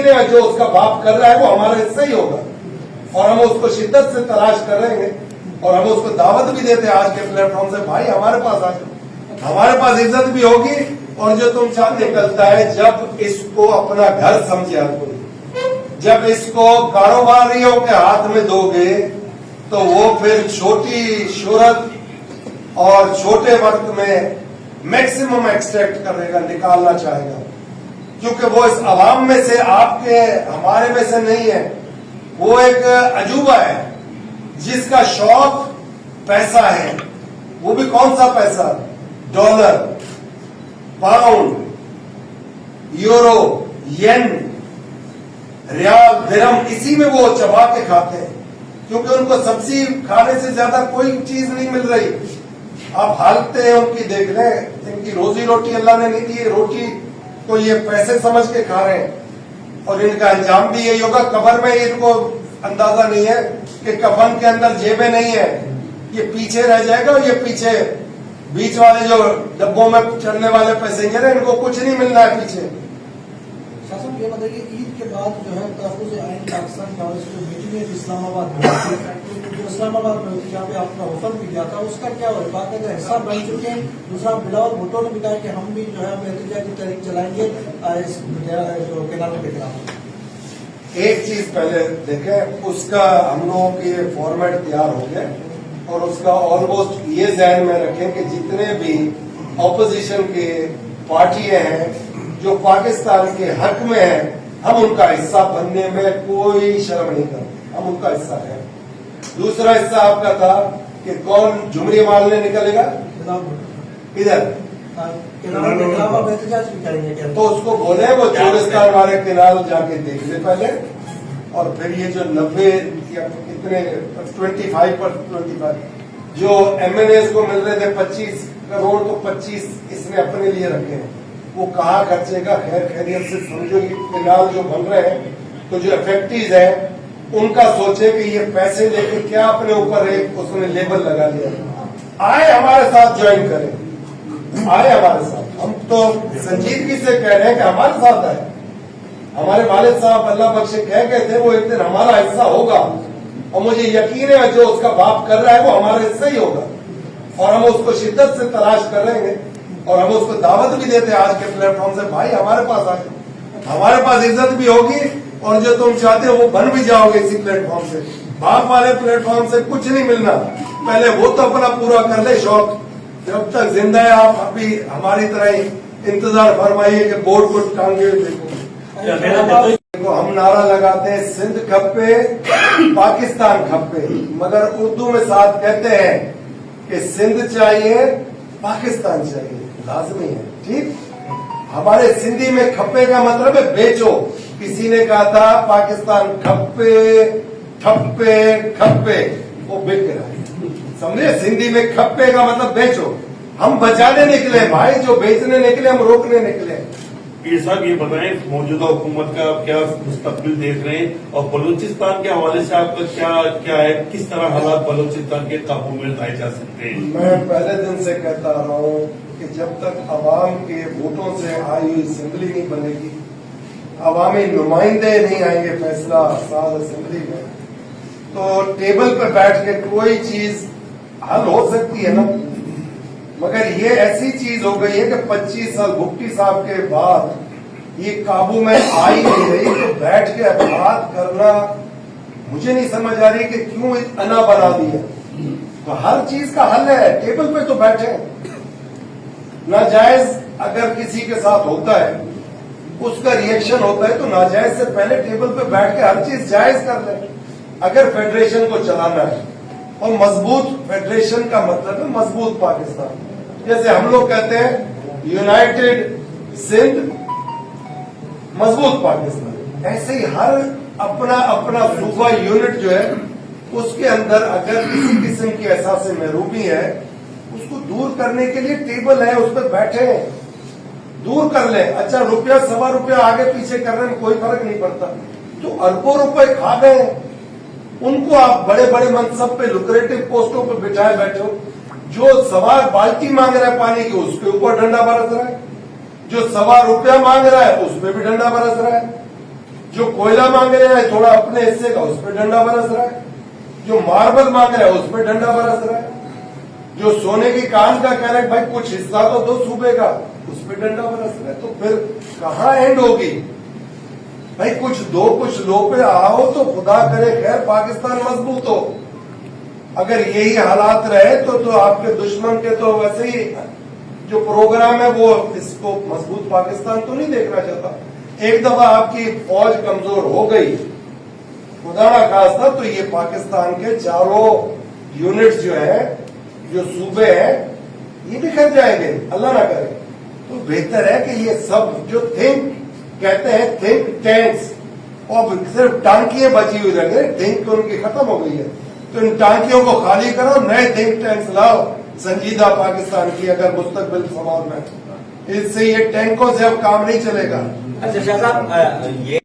यकीन है जो उसका बाप कर रहा है वो हमारा हिस्सा ही होगा, और हम उसको शिद्दत से तलाश कर रहे हैं, और हम उसको दावत भी देते हैं आज के प्लेटफॉर्म से, भाई हमारे पास आ जाओ, हमारे पास इज्जत भी होगी, और जो तुम चाह निकलता है जब इसको अपना घर समझे, जब इसको कारोबारियों के हाथ में दोगे तो वो फिर छोटी शोहरत और छोटे वक्त में मैक्सिमम एक्सट्रैक्ट करेगा, निकालना चाहेगा, क्योंकि वो इस अवाम में से, आपके हमारे में से नहीं है, वो एक अजूबा है जिसका शौक पैसा है, वो भी कौन सा पैसा, डॉलर, पाउंड, यूरो, येन, रियाल, दिरहम, इसी में वो चबा के खाते हैं, क्योंकि उनको सब्जी खाने से ज्यादा कोई चीज नहीं मिल रही। आप हालते हैं उनकी, देख लें, इनकी रोजी रोटी अल्लाह ने नहीं दी, रोटी तो ये पैसे समझ के खा रहे हैं, और इनका अंजाम भी यही होगा। कब्र में इनको अंदाजा नहीं है कि कफन के अंदर जेबें नहीं है, ये पीछे रह जाएगा, और ये पीछे बीच वाले जो डब्बों में चढ़ने वाले पैसेंजर है, इनको कुछ नहीं मिलना है पीछे। शासन ये बताइए, ईद के बाद जो है तहफ़्फ़ुज़ आइन पाकिस्तान कांग्रेस की मीटिंग है इस्लामाबाद में, जो इस्लामाबाद में होती है, जहाँ पे आपका वफद भी गया था, उसका क्या हो, बात का हिस्सा बन चुके हैं। दूसरा, बिलावल भुट्टो ने भी कहा कि हम भी जो है एहतजाज की तहरीक चलाएंगे इस जो किनारों के खिलाफ। एक चीज पहले देखें, उसका हम लोगों की फॉर्मेट तैयार हो गया, और उसका ऑलमोस्ट ये ज़हन में रखें कि जितने भी ऑपोजिशन के पार्टियां हैं जो पाकिस्तान के हक में हैं, हम उनका हिस्सा बनने में कोई शर्म नहीं करते, हम उनका हिस्सा है। दूसरा हिस्सा आपका था कि कौन झुमरी मारने निकलेगा इधर, तो उसको बोले वो चोरिस्तान वाले किनाल जाके देख ले पहले, और फिर ये जो 90 या कितने 25 जो MNAs को मिल रहे थे 25 करोड़, तो 25 इसने अपने लिए रखे हैं, वो कहाँ खर्चेगा। खैर खैरियत से समझो, ये किनाल जो बन रहे हैं, तो जो इफेक्टिव है उनका सोचे कि ये पैसे लेके क्या अपने ऊपर एक उसने लेबल लगा लिया, आए हमारे साथ ज्वाइन करें, आए हमारे साथ। हम तो संजीदगी से कह रहे हैं कि हमारे साथ आए। हमारे वालिद साहब अल्लाह बख्शे कह गए थे वो एक दिन हमारा हिस्सा होगा, और मुझे यकीन है जो उसका बाप कर रहा है वो हमारा हिस्सा ही होगा, और हम उसको शिद्दत से तलाश करेंगे, और हम उसको दावत भी देते हैं आज के प्लेटफॉर्म से, भाई हमारे पास आ जाओ, हमारे पास इज्जत भी होगी, और जो तुम चाहते हो वो बन भी जाओगे इसी प्लेटफॉर्म से। बाप वाले प्लेटफॉर्म से कुछ नहीं मिलना, पहले वो तो अपना पूरा कर ले शौक, जब तक जिंदा है आप अभी हमारी तरह ही इंतजार फरमाइए कि बोर्ड को टांगे देखो। हम नारा लगाते हैं सिंध खप्पे पाकिस्तान खप्पे, मगर उर्दू में साथ कहते हैं कि सिंध चाहिए पाकिस्तान चाहिए, लाजमी है, ठीक। हमारे सिंधी में खप्पे का मतलब है बेचो। किसी ने कहा था पाकिस्तान खप्पे ठप्पे खप्पे, वो बिक रहा है, समझे। सिंधी में खप्पे का मतलब बेचो, हम बचाने निकले भाई, जो बेचने निकले हम रोकने निकले। पीर साहब ये बताएं, मौजूदा हुकूमत का क्या मुस्तकबिल देख रहे हैं, और बलूचिस्तान के हवाले से आपका क्या है, किस तरह हालात बलूचिस्तान के काबू में लाए जा सकते हैं। मैं पहले दिन से कहता रहा हूँ कि जब तक अवाम के वोटों से आई हुई असेंबली नहीं बनेगी, अवामी नुमाइंदे नहीं आएंगे फैसला साज असेंबली में, तो टेबल पर बैठ के कोई चीज हल हो सकती है ना। मगर ये ऐसी चीज हो गई है कि 25 साल भुट्टी साहब के बाद ये काबू में आ ही नहीं रही, तो बैठ के बात करना मुझे नहीं समझ आ रही कि क्यों अना बना दिया। तो हर चीज का हल है, टेबल पे तो बैठे। नाजायज अगर किसी के साथ होता है, उसका रिएक्शन होता है, तो नाजायज से पहले टेबल पे बैठ के हर चीज जायज कर ले। अगर फेडरेशन को चलाना है, और मजबूत फेडरेशन का मतलब है मजबूत पाकिस्तान। जैसे हम लोग कहते हैं यूनाइटेड सिंध मजबूत पाकिस्तान, ऐसे ही हर अपना अपना सूबा यूनिट जो है उसके अंदर अगर किसी किस्म की एहसास महरूमी है, उसको दूर करने के लिए टेबल है, उस पर बैठे दूर कर ले। अच्छा रुपया सवा रुपया आगे पीछे करने में कोई फर्क नहीं पड़ता, तो अरबों रुपए खा गए उनको आप बड़े बड़े मनसब पे लुक्रेटिव पोस्टों पे बिठाए बैठे हो। जो सवा बाल्टी मांग रहा है पानी की उसके ऊपर डंडा बरस रहा है, जो सवा रुपया मांग रहा है उस पर भी डंडा बरस रहा है। जो कोयला मांग रहे हैं थोड़ा अपने हिस्से का उस पर डंडा बरस रहा है, जो मार्बल मांग रहे हैं उस पर डंडा बरस रहा है, जो सोने की कान का कह रहे हैं भाई कुछ हिस्सा तो दो सूबे का, उस पर डंडा बरस रहा है। तो फिर कहाँ एंड होगी भाई? कुछ दो कुछ लो पे आओ तो खुदा करे खैर पाकिस्तान मजबूत हो। अगर यही हालात रहे तो आपके दुश्मन के तो वैसे ही जो प्रोग्राम है वो इसको मजबूत पाकिस्तान तो नहीं देखना चाहता। एक दफा आपकी फौज कमजोर हो गई खुदा ना खास्ता तो ये पाकिस्तान के चारों यूनिट्स जो है, जो सूबे हैं, ये बिखर जाएंगे, अल्लाह ना करे। तो बेहतर है कि ये सब जो थिंक कहते हैं थिंक टैंक्स, और सिर्फ टांकियां बची हुई रह गई, थिंक उनकी खत्म हो गई है। तो इन टांकियों को खाली करो, नए थिंक टैंक्स लाओ संजीदा पाकिस्तान की अगर मुस्तकबिल संभालना है। इससे ये टैंकों से अब काम नहीं चलेगा। अच्छा शाह साहब, ये